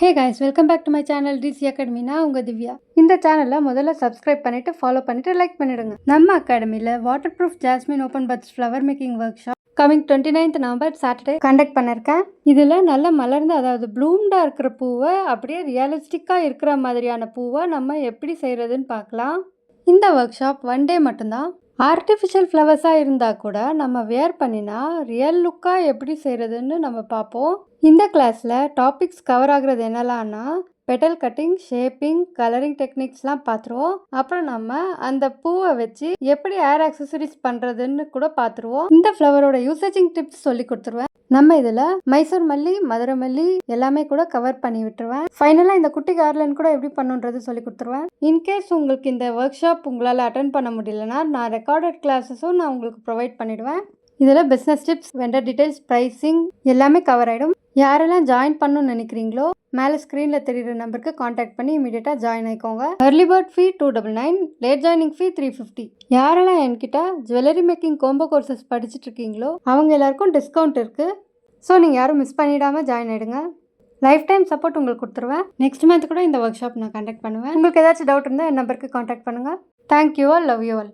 Hey guys, welcome back to my channel DC Academy. நான் உங்கள் திவ்யா. இந்த சேனலில் முதல்ல சப்ஸ்கிரைப் பண்ணிவிட்டு ஃபாலோ பண்ணிவிட்டு லைக் பண்ணிவிடுங்க. நம்ம அகாடமியில் waterproof jasmine open buds flower making workshop coming 29th November Saturday conduct பண்ணியிருக்கேன். இதில் நல்ல மலர்ந்து, அதாவது ப்ளூம்டாக இருக்கிற பூவை அப்படியே ரியலிஸ்டிக்காக இருக்கிற மாதிரியான பூவை நம்ம எப்படி செய்கிறதுன்னு பார்க்கலாம். இந்த ஒர்க் ஷாப் 1 டே மட்டும்தான். ஆர்டிஃபிஷியல் ஃப்ளவர்ஸாக இருந்தால் கூட நம்ம வேர் பண்ணினா ரியல் லுக்காக எப்படி செய்கிறதுன்னு நம்ம பார்ப்போம். இந்த கிளாஸில் டாபிக்ஸ் கவர் ஆகுறது என்னலான்னா பெட்டல் கட்டிங், ஷேப்பிங், கலரிங் டெக்னிக்ஸ்லாம் பார்த்துருவோம். அப்புறம் நம்ம அந்த பூவை வச்சு எப்படி ஏர் ஆக்சசரிஸ் பண்ணுறதுன்னு கூட பார்த்துருவோம். இந்த ஃப்ளவரோட யூசேஜிங் டிப்ஸ் சொல்லி கொடுத்துருவேன். நம்ம இதில் மைசூர் மல்லி, மதுரை மல்லி எல்லாமே கூட கவர் பண்ணி விட்டுருவேன். ஃபைனலாக இந்த குட்டி கார்லன் கூட எப்படி பண்ணுன்றது சொல்லி கொடுத்துருவேன். இன்கேஸ் உங்களுக்கு இந்த ஒர்க் ஷாப் உங்களால் அட்டன் பண்ண முடியலன்னா நான் ரெக்கார்டட் கிளாஸஸும் நான் உங்களுக்கு ப்ரொவைட் பண்ணிவிடுவேன். இதில் business tips, vendor details, pricing எல்லாமே கவர் ஆகிடும். யாரெல்லாம் ஜாயின் பண்ணணும்னு நினைக்கிறீங்களோ மேலே ஸ்க்ரீனில் தெரியுற நம்பருக்கு காண்டாக்ட் பண்ணி இமீடியட்டாக ஜாயின் ஆகிக்கோங்க. early bird ஃபீ 299, லேட் ஜாயினிங் ஃபீ 350. யாரெல்லாம் என்கிட்ட ஜுவல்லரி மேக்கிங் கோம்போ கோர்சஸ் படிச்சுட்டு இருக்கீங்களோ அவங்க எல்லாருக்கும் டிஸ்கவுண்ட் இருக்குது. ஸோ நீங்கள் யாரும் மிஸ் பண்ணிடாமல் ஜாயின் ஆகிடுங்க. லைஃப் டைம் சப்போர்ட் உங்களுக்கு கொடுத்துருவேன். நெக்ஸ்ட் மந்த் கூட இந்த ஒர்க் ஷாப் நான் கண்டக்ட் பண்ணுவேன். உங்களுக்கு ஏதாச்சும் டவுட் இருந்தால் என் நம்பருக்கு காண்டாக்ட் பண்ணுங்கள். Thank you all, love you all.